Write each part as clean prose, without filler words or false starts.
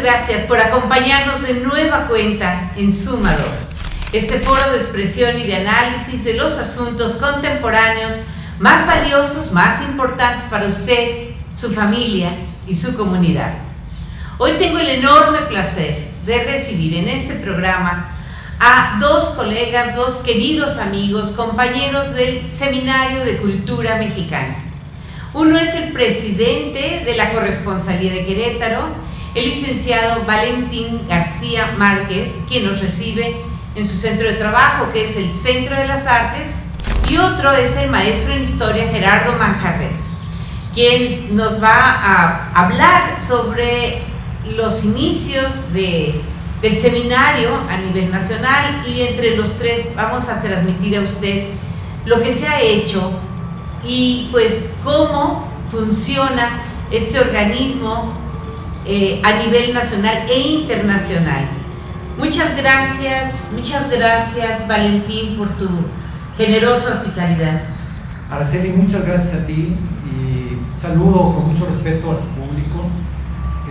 gracias por acompañarnos de nueva cuenta en Suma 2, este foro de expresión y de análisis de los asuntos contemporáneos más valiosos, más importantes para usted, su familia y su comunidad. Hoy tengo el enorme placer de recibir en este programa a dos colegas, dos queridos amigos, compañeros del Seminario de Cultura Mexicana. Uno es el presidente de la Corresponsalía de Querétaro, el licenciado Valentín García Márquez, quien nos recibe en su centro de trabajo, que es el Centro de las Artes, y otro es el maestro en Historia, Gerardo Manjarres, quien nos va a hablar sobre los inicios del seminario a nivel nacional, y entre los tres vamos a transmitir a usted lo que se ha hecho y pues cómo funciona este organismo a nivel nacional e internacional. Muchas gracias Valentín por tu generosa hospitalidad. Araceli, muchas gracias a ti y saludo con mucho respeto a tu público.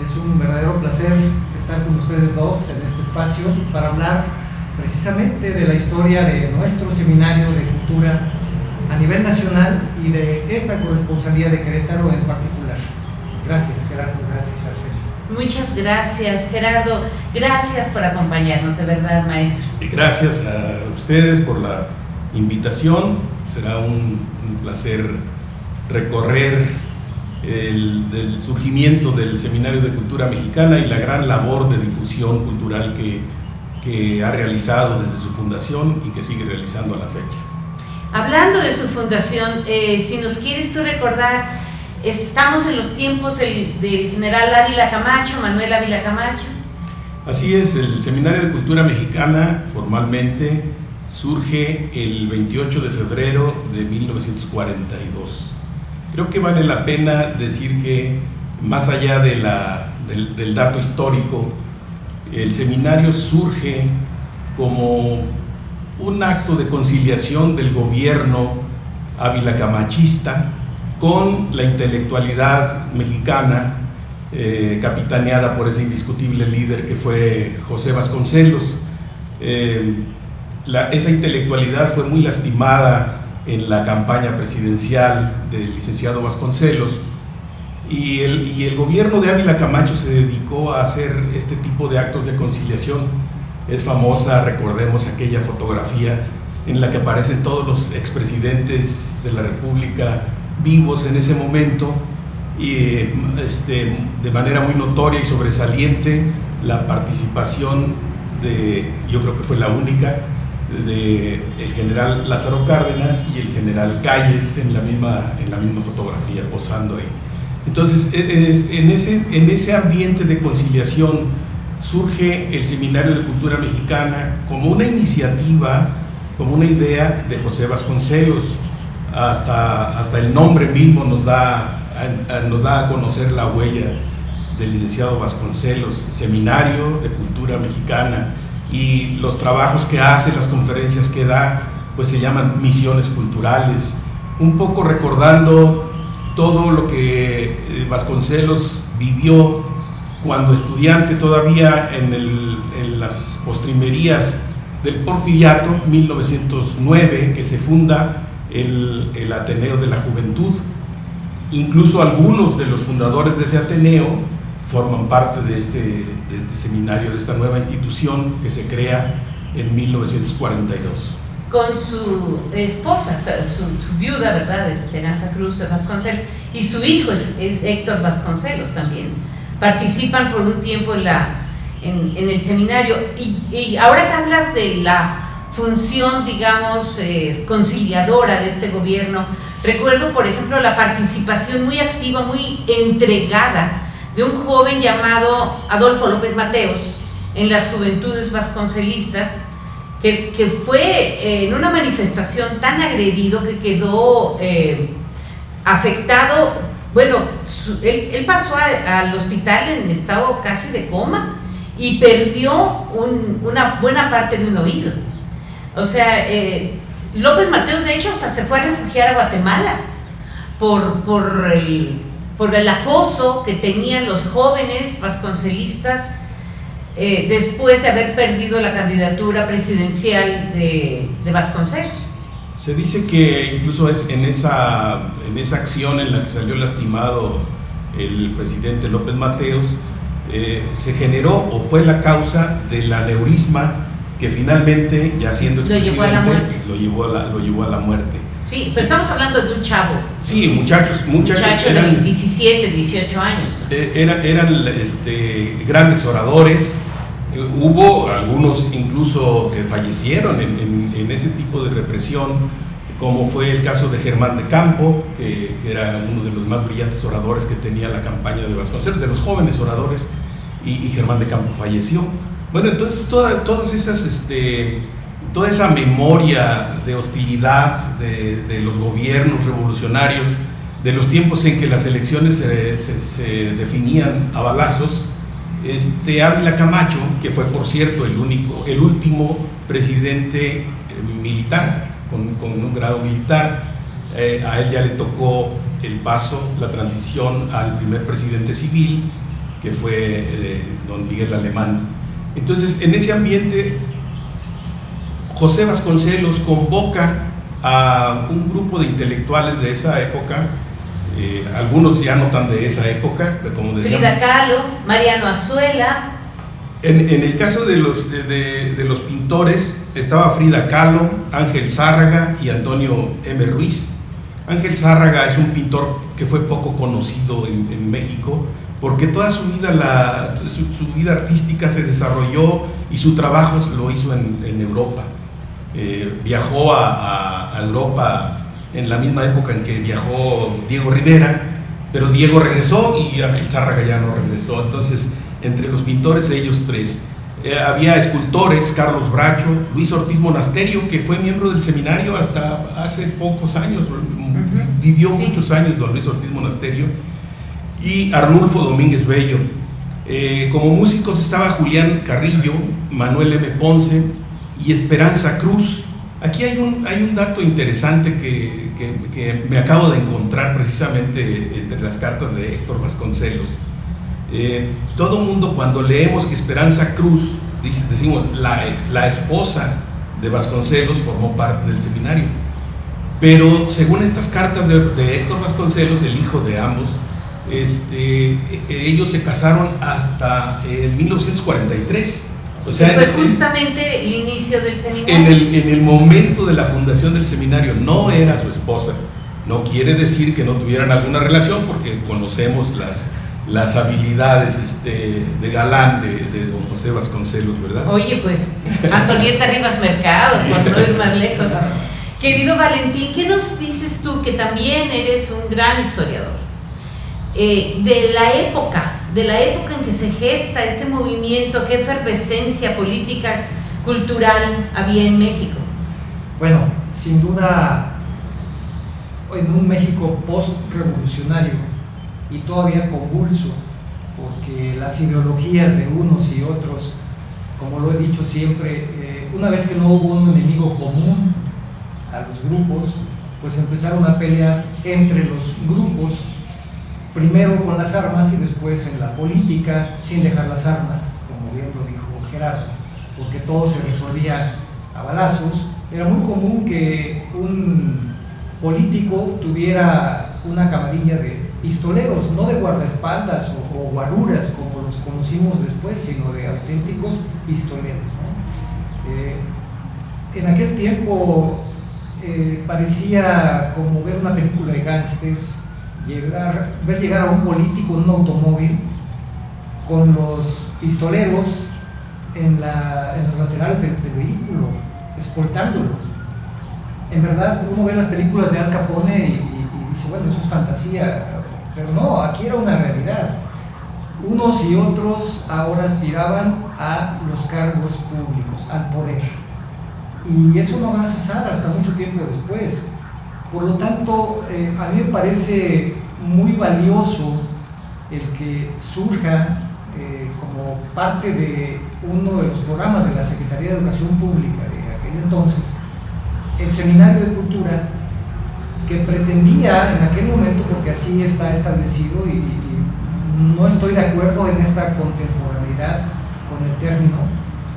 Es un verdadero placer estar con ustedes dos en este espacio para hablar precisamente de la historia de nuestro Seminario de Cultura a nivel nacional y de esta Corresponsalía de Querétaro en particular. Gracias, Gerardo, gracias, Araceli. Muchas gracias, Gerardo. Gracias por acompañarnos, de verdad, maestro. Y gracias a ustedes por la invitación. Será un placer recorrer el surgimiento del Seminario de Cultura Mexicana y la gran labor de difusión cultural que ha realizado desde su fundación y que sigue realizando a la fecha. Hablando de su fundación, si nos quieres tú recordar, estamos en los tiempos del general Ávila Camacho, Manuel Ávila Camacho. Así es, el Seminario de Cultura Mexicana formalmente surge el 28 de febrero de 1942. Creo que vale la pena decir que, más allá del dato histórico, el seminario surge como un acto de conciliación del gobierno ávila camachista con la intelectualidad mexicana, capitaneada por ese indiscutible líder que fue José Vasconcelos. Esa intelectualidad fue muy lastimada en la campaña presidencial del licenciado Vasconcelos, y el gobierno de Ávila Camacho se dedicó a hacer este tipo de actos de conciliación. Es famosa, recordemos aquella fotografía en la que aparecen todos los expresidentes de la República vivos en ese momento, y de manera muy notoria y sobresaliente la participación yo creo que fue la única, de el general Lázaro Cárdenas y el general Calles en la misma fotografía, posando ahí. Entonces, en ese ambiente de conciliación surge el Seminario de Cultura Mexicana como una iniciativa, como una idea de José Vasconcelos. Hasta el nombre mismo nos da a conocer la huella del licenciado Vasconcelos, Seminario de Cultura Mexicana. Y los trabajos que hace, las conferencias que da, pues se llaman misiones culturales, un poco recordando todo lo que Vasconcelos vivió cuando estudiante todavía en las postrimerías del Porfiriato, 1909, que se funda el Ateneo de la Juventud. Incluso algunos de los fundadores de ese Ateneo forman parte de este seminario, de esta nueva institución que se crea en 1942. Con su esposa, su viuda, ¿verdad?, Esperanza Cruz Vasconcelos, y su hijo es Héctor Vasconcelos también. Participan por un tiempo en el seminario. Y ahora que hablas de la función, digamos, conciliadora de este gobierno, recuerdo, por ejemplo, la participación muy activa, muy entregada de un joven llamado Adolfo López Mateos en las Juventudes Vasconcelistas, que fue en una manifestación tan agredido que quedó afectado. Bueno, él pasó al hospital en estado casi de coma y perdió una buena parte de un oído. O sea, López Mateos de hecho hasta se fue a refugiar a Guatemala por por el acoso que tenían los jóvenes vasconcelistas después de haber perdido la candidatura presidencial de Vasconcelos. Se dice que incluso es en esa acción en la que salió lastimado el presidente López Mateos, se generó o fue la causa del aneurisma que finalmente, ya siendo expresidente, lo llevó a la muerte. Sí, pero estamos hablando de un chavo. Sí, muchachos de 17, 18 años, ¿no? Eran grandes oradores. Hubo algunos incluso que fallecieron en ese tipo de represión, como fue el caso de Germán de Campo, que era uno de los más brillantes oradores que tenía la campaña de Vasconcelos, de los jóvenes oradores, y Germán de Campo falleció. Bueno, entonces todas esas toda esa memoria de hostilidad de los gobiernos revolucionarios, de los tiempos en que las elecciones se definían a balazos. Ávila Camacho, que fue por cierto el último presidente militar, con un grado militar, a él ya le tocó el paso, la transición al primer presidente civil, que fue don Miguel Alemán. Entonces, en ese ambiente, José Vasconcelos convoca a un grupo de intelectuales de esa época, algunos ya no tan de esa época, como decíamos. Frida Kahlo, Mariano Azuela. En el caso de los pintores, estaba Frida Kahlo, Ángel Zárraga y Antonio M. Ruiz. Ángel Zárraga es un pintor que fue poco conocido en México, porque toda su vida artística se desarrolló y su trabajo lo hizo en Europa. Viajó a Europa en la misma época en que viajó Diego Rivera, pero Diego regresó y Ángel Zárraga ya no regresó. Entonces, entre los pintores, ellos tres. Había escultores, Carlos Bracho, Luis Ortiz Monasterio, que fue miembro del seminario hasta hace pocos años, vivió muchos años don Luis Ortiz Monasterio, y Arnulfo Domínguez Bello. Como músicos estaba Julián Carrillo, Manuel M. Ponce y Esperanza Cruz. Aquí hay un dato interesante que me acabo de encontrar precisamente entre las cartas de Héctor Vasconcelos. Todo mundo, cuando leemos que Esperanza Cruz, decimos la esposa de Vasconcelos formó parte del seminario, pero según estas cartas de Héctor Vasconcelos, el hijo de ambos, ellos se casaron hasta 1943. O sea, fue justamente el inicio del seminario. En el momento de la fundación del seminario. No era su esposa. No quiere decir que no tuvieran alguna relación, porque conocemos las habilidades de galán de don José Vasconcelos, ¿verdad? Oye, pues Antonieta Rivas Mercado, por no ir más lejos. Querido Valentín, ¿qué nos dices tú, que también eres un gran historiador, de la época en que se gesta este movimiento? ¿Qué efervescencia política, cultural había en México? Bueno, sin duda, en un México post-revolucionario y todavía convulso, porque las ideologías de unos y otros, como lo he dicho siempre, una vez que no hubo un enemigo común a los grupos, pues empezaron a pelear entre los grupos, primero con las armas y después en la política, sin dejar las armas, como bien lo dijo Gerardo, porque todo se resolvía a balazos. Era muy común que un político tuviera una camarilla de pistoleros, no de guardaespaldas o guaruras como los conocimos después, sino de auténticos pistoleros, ¿no? En aquel tiempo parecía como ver una película de gángsters, ver llegar a un político en un automóvil con los pistoleros en los laterales del vehículo, escoltándolos. En verdad, uno ve las películas de Al Capone y dice, bueno, eso es fantasía, pero no, aquí era una realidad. Unos y otros ahora aspiraban a los cargos públicos, al poder, y eso no va a cesar hasta mucho tiempo después. Por lo tanto, a mí me parece muy valioso el que surja como parte de uno de los programas de la Secretaría de Educación Pública de aquel entonces, el Seminario de Cultura, que pretendía en aquel momento, porque así está establecido y no estoy de acuerdo en esta contemporaneidad con el término,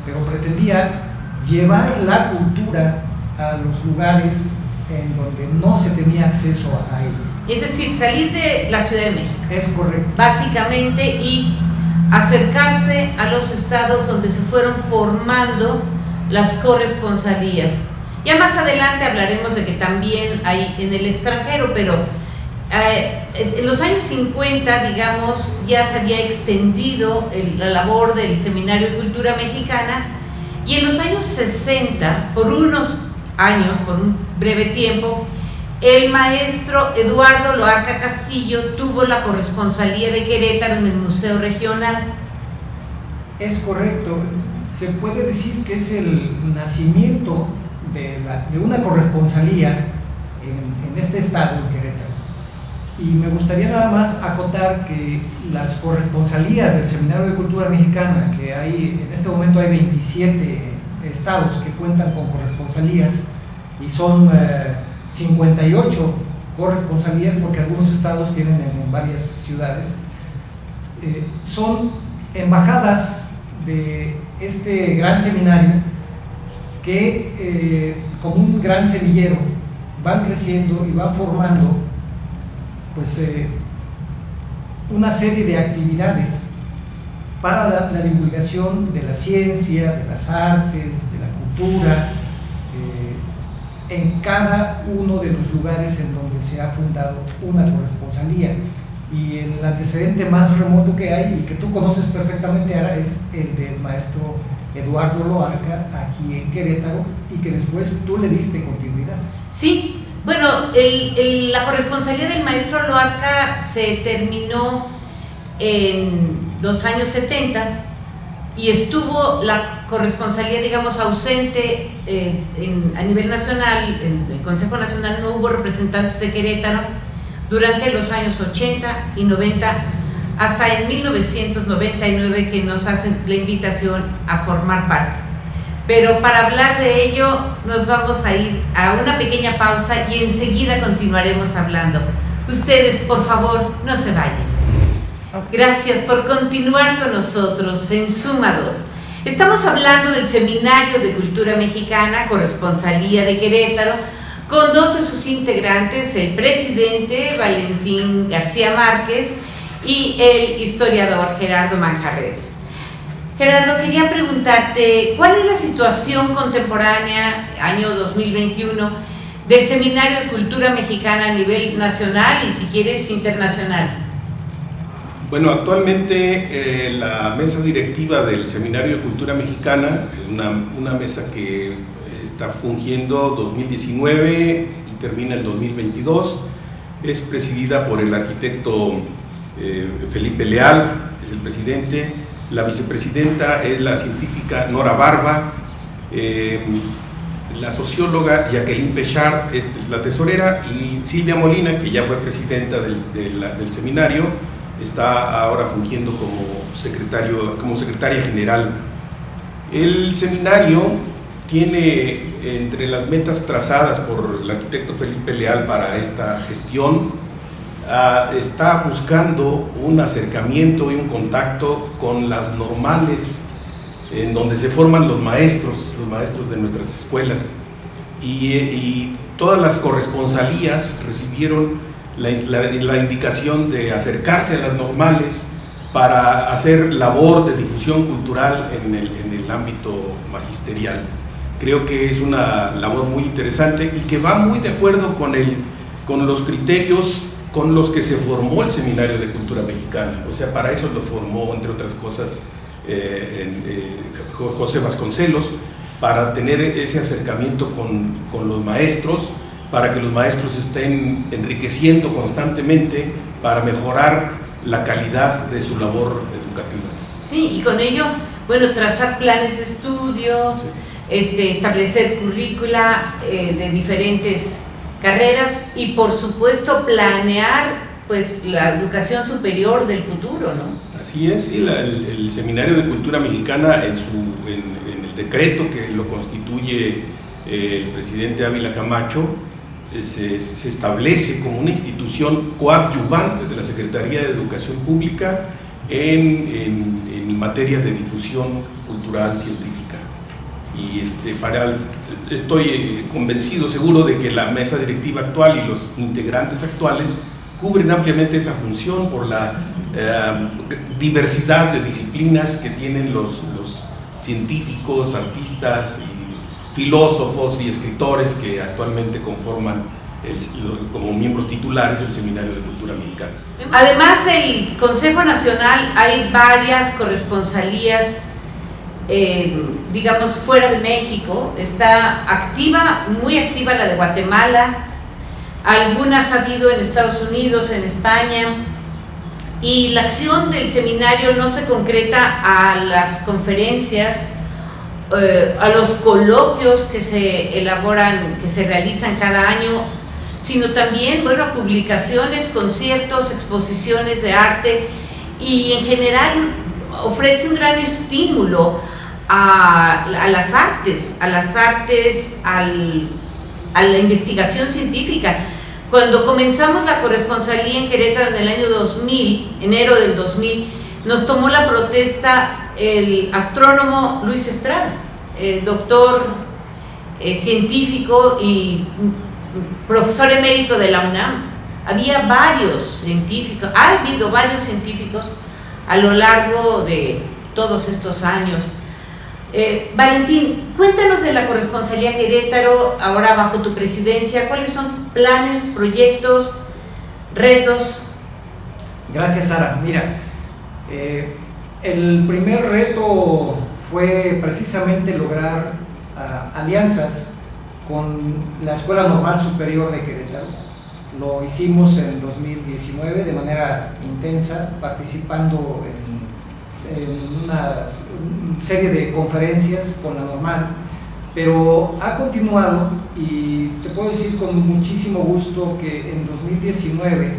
pero pretendía llevar la cultura a los lugares en donde no se tenía acceso a ella. Es decir, salir de la Ciudad de México. Es correcto. Básicamente, y acercarse a los estados donde se fueron formando las corresponsalías. Ya más adelante hablaremos de que también hay en el extranjero, pero en los años 50, digamos, ya se había extendido la labor del Seminario de Cultura Mexicana, y en los años 60, por unos años, por un breve tiempo, el maestro Eduardo Loarca Castillo tuvo la corresponsalía de Querétaro en el Museo Regional. Es correcto. Se puede decir que es el nacimiento de una corresponsalía en este estado, en Querétaro. Y me gustaría nada más acotar que las corresponsalías del Seminario de Cultura Mexicana, que hay, en este momento hay 27 estados que cuentan con corresponsalías, y son 58 corresponsalías, porque algunos estados tienen en varias ciudades, son embajadas de este gran seminario que como un gran semillero van creciendo y van formando pues una serie de actividades para la divulgación de la ciencia, de las artes, de la cultura, en cada uno de los lugares en donde se ha fundado una corresponsalía. Y el antecedente más remoto que hay, y que tú conoces perfectamente, Ara, es el del maestro Eduardo Loarca, aquí en Querétaro, y que después tú le diste continuidad. Sí, bueno, la corresponsalía del maestro Loarca se terminó en los años 70, y estuvo la corresponsalía, digamos, ausente a nivel nacional. En el Consejo Nacional no hubo representantes de Querétaro durante los años 80 y 90, hasta en 1999 que nos hacen la invitación a formar parte. Pero para hablar de ello nos vamos a ir a una pequeña pausa y enseguida continuaremos hablando. Ustedes, por favor, no se vayan. Gracias por continuar con nosotros en Suma 2. Estamos hablando del Seminario de Cultura Mexicana, Corresponsalía de Querétaro, con dos de sus integrantes, el presidente Valentín García Márquez y el historiador Gerardo Manjarres. Gerardo, quería preguntarte, ¿cuál es la situación contemporánea, año 2021, del Seminario de Cultura Mexicana a nivel nacional y, si quieres, internacional? Bueno, actualmente la mesa directiva del Seminario de Cultura Mexicana, una mesa que está fungiendo 2019 y termina el 2022, es presidida por el arquitecto Felipe Leal, es el presidente. La vicepresidenta es la científica Nora Barba, la socióloga Jacqueline Pechard es la tesorera, y Silvia Molina, que ya fue presidenta del seminario, está ahora fungiendo como secretaria general. El seminario tiene, entre las metas trazadas por el arquitecto Felipe Leal para esta gestión, está buscando un acercamiento y un contacto con las normales en donde se forman los maestros de nuestras escuelas, y todas las corresponsalías recibieron la indicación de acercarse a las normales para hacer labor de difusión cultural en el ámbito magisterial. Creo que es una labor muy interesante y que va muy de acuerdo con los criterios con los que se formó el Seminario de Cultura Mexicana. O sea, para eso lo formó, entre otras cosas, José Vasconcelos, para tener ese acercamiento con los maestros, para que los maestros estén enriqueciendo constantemente para mejorar la calidad de su labor educativa. Sí, y con ello, bueno, trazar planes de estudio, sí, establecer currícula de diferentes carreras y, por supuesto, planear pues la educación superior del futuro, ¿no? Así es, sí, el Seminario de Cultura Mexicana en el decreto que lo constituye el presidente Ávila Camacho, se establece como una institución coadyuvante de la Secretaría de Educación Pública en materia de difusión cultural científica. Y estoy convencido, seguro, de que la mesa directiva actual y los integrantes actuales cubren ampliamente esa función por la diversidad de disciplinas que tienen los científicos, artistas, y filósofos y escritores que actualmente conforman como miembros titulares el Seminario de Cultura Mexicana. Además del Consejo Nacional, hay varias corresponsalías, digamos, fuera de México. Está activa, muy activa la de Guatemala, algunas ha habido en Estados Unidos, en España, y la acción del seminario no se concreta a las conferencias, a los coloquios que se elaboran, que se realizan cada año, sino también, bueno, a publicaciones, conciertos, exposiciones de arte, y en general ofrece un gran estímulo a las artes, a la investigación científica. Cuando comenzamos la corresponsalía en Querétaro en el año 2000, enero del 2000, nos tomó la protesta el astrónomo Luis Estrada, doctor científico y profesor emérito de la UNAM. Había varios científicos, ha habido varios científicos a lo largo de todos estos años. Valentín, cuéntanos de la corresponsalía Querétaro, ahora bajo tu presidencia. ¿Cuáles son planes, proyectos, retos? Gracias, Sara. Mira, el primer reto fue precisamente lograr alianzas con la Escuela Normal Superior de Querétaro. Lo hicimos en 2019 de manera intensa, participando en una serie de conferencias con la Normal, pero ha continuado, y te puedo decir con muchísimo gusto que en 2019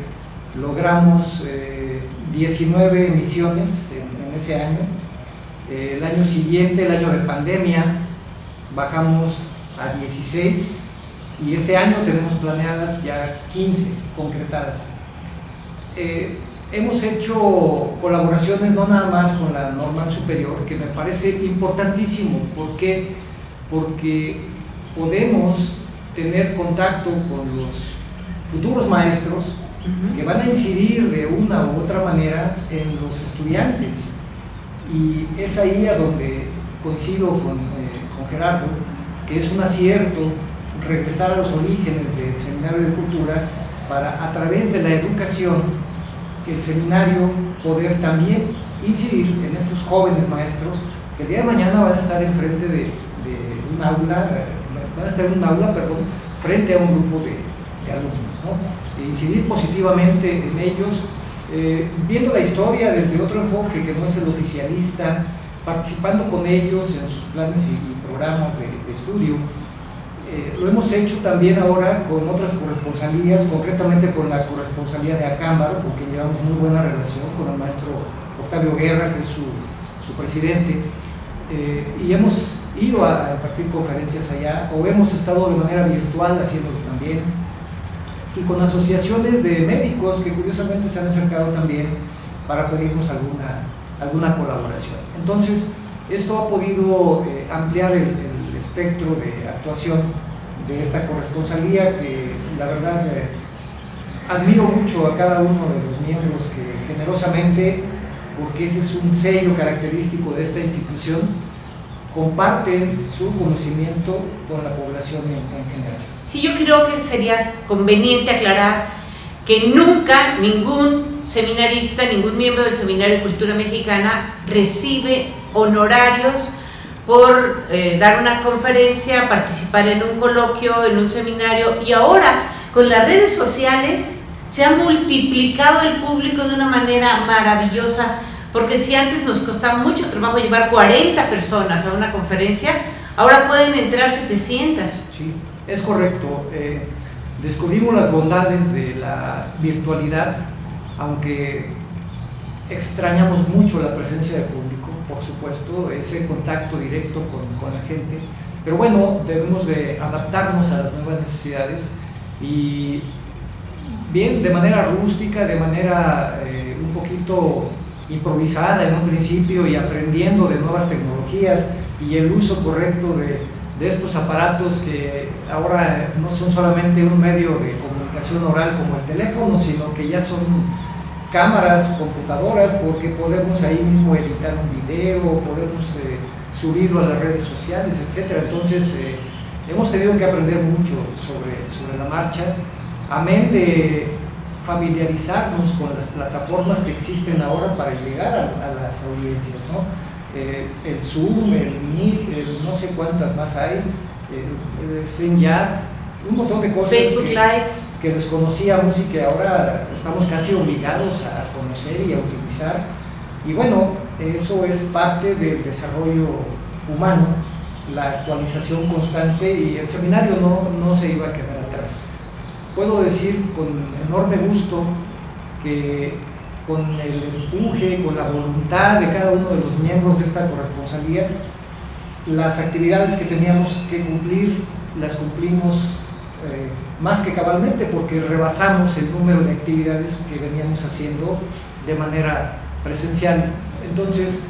logramos 19 emisiones en ese año. El año siguiente, el año de pandemia, bajamos a 16, y este año tenemos planeadas ya 15 concretadas. Hemos hecho colaboraciones no nada más con la Normal Superior, que me parece importantísimo. ¿Por qué? Porque podemos tener contacto con los futuros maestros que van a incidir de una u otra manera en los estudiantes, y es ahí a donde coincido con Gerardo, que es un acierto regresar a los orígenes del Seminario de Cultura para, a través de la educación, el seminario poder también incidir en estos jóvenes maestros que el día de mañana van a estar enfrente de un aula, frente a un grupo de alumnos, ¿no? E incidir positivamente en ellos, viendo la historia desde otro enfoque que no es el oficialista, participando con ellos en sus planes y programas de estudio. Lo hemos hecho también ahora con otras corresponsalías, concretamente con la corresponsalía de Acámbaro, con quien llevamos muy buena relación, con el maestro Octavio Guerra, que es su presidente, y hemos ido a impartir conferencias allá, o hemos estado de manera virtual haciéndolo también, y con asociaciones de médicos que curiosamente se han acercado también para pedirnos alguna colaboración. Entonces, esto ha podido ampliar el espectro de actuación de esta corresponsalía, que la verdad admiro mucho a cada uno de los miembros que generosamente, porque ese es un sello característico de esta institución, comparten su conocimiento con la población en general. Sí, yo creo que sería conveniente aclarar que nunca ningún seminarista, ningún miembro del Seminario de Cultura Mexicana recibe honorarios por dar una conferencia, participar en un coloquio, en un seminario, y ahora con las redes sociales se ha multiplicado el público de una manera maravillosa, porque si antes nos costaba mucho trabajo llevar 40 personas a una conferencia, ahora pueden entrar 700. Sí, es correcto. Descubrimos las bondades de la virtualidad, aunque extrañamos mucho la presencia del público, por supuesto, ese contacto directo con la gente, pero bueno, debemos de adaptarnos a las nuevas necesidades, Y bien, de manera rústica, de manera un poquito improvisada en un principio y aprendiendo de nuevas tecnologías y el uso correcto de estos aparatos que ahora no son solamente un medio de comunicación oral como el teléfono, sino que ya son cámaras, computadoras, porque podemos ahí mismo editar un video, podemos subirlo a las redes sociales, etc. Entonces hemos tenido que aprender mucho sobre la marcha, amén de familiarizarnos con las plataformas que existen ahora para llegar a las audiencias, ¿no? El Zoom, el Meet, no sé cuántas más hay, el StreamYard, un montón de cosas. Facebook Live. Que desconocíamos y que ahora estamos casi obligados a conocer y a utilizar. Y bueno, eso es parte del desarrollo humano, la actualización constante, y el seminario no se iba a quedar atrás. Puedo decir con enorme gusto que con el empuje, con la voluntad de cada uno de los miembros de esta corresponsalía, las actividades que teníamos que cumplir, las cumplimos más que cabalmente, porque rebasamos el número de actividades que veníamos haciendo de manera presencial. Entonces,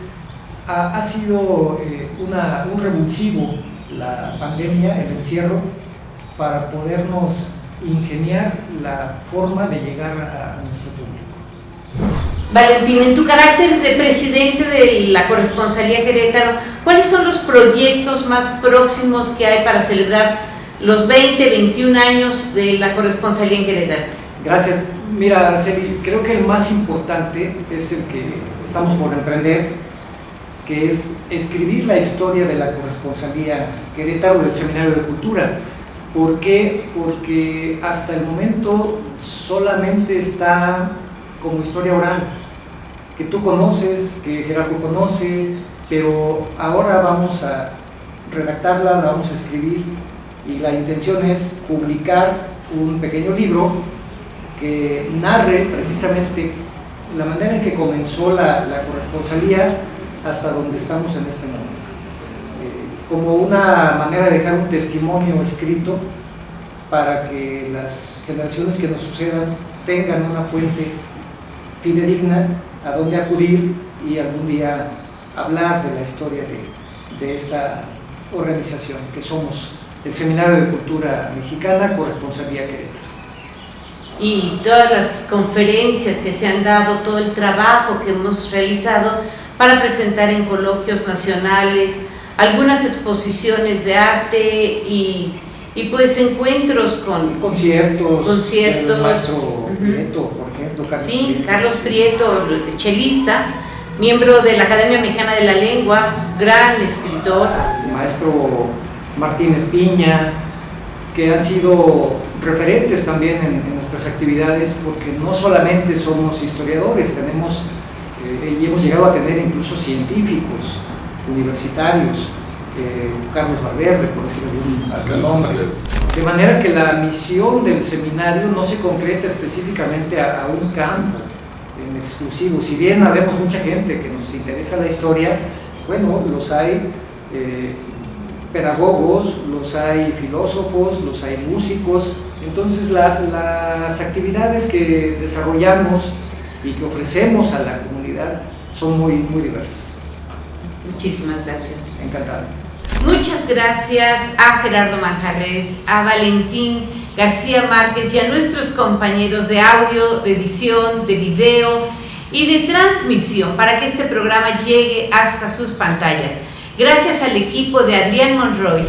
ha sido un revulsivo la pandemia, el encierro, para podernos ingeniar la forma de llegar a nuestro público. Valentín, en tu carácter de presidente de la Corresponsalía Querétaro, ¿cuáles son los proyectos más próximos que hay para celebrar los 21 años de la Corresponsalía en Querétaro? Gracias. Mira, Araceli, creo que el más importante es el que estamos por emprender, que es escribir la historia de la Corresponsalía Querétaro del Seminario de Cultura. ¿Por qué? Porque hasta el momento solamente está como historia oral, que tú conoces, que Gerardo conoce, pero ahora vamos a redactarla, la vamos a escribir, y la intención es publicar un pequeño libro que narre precisamente la manera en que comenzó la corresponsalía hasta donde estamos en este momento, como una manera de dejar un testimonio escrito para que las generaciones que nos sucedan tengan una fuente fidedigna a donde acudir y algún día hablar de la historia de esta organización que somos el Seminario de Cultura Mexicana, Corresponsalía Querétaro. Y todas las conferencias que se han dado, todo el trabajo que hemos realizado para presentar en coloquios nacionales, algunas exposiciones de arte y pues encuentros con conciertos. El maestro Prieto, por ejemplo. Carlos Prieto, chelista, miembro de la Academia Mexicana de la Lengua, gran escritor. El maestro Martín Espiña, que han sido referentes también en nuestras actividades, porque no solamente somos historiadores, tenemos y hemos llegado a tener incluso científicos universitarios, Carlos Valverde, por decirlo de un nombre. De manera que la misión del seminario no se concreta específicamente a un campo en exclusivo. Si bien habemos mucha gente que nos interesa la historia, bueno, los hay pedagogos, los hay filósofos, los hay músicos. Entonces las actividades que desarrollamos y que ofrecemos a la comunidad son muy diversas. Muchísimas gracias. Encantado. Muchas gracias a Gerardo Manjarres, a Valentín García Márquez y a nuestros compañeros de audio, de edición, de video y de transmisión para que este programa llegue hasta sus pantallas. Gracias al equipo de Adrián Monroy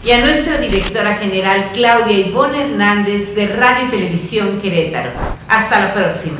y a nuestra directora general Claudia Ivonne Hernández de Radio y Televisión Querétaro. Hasta la próxima.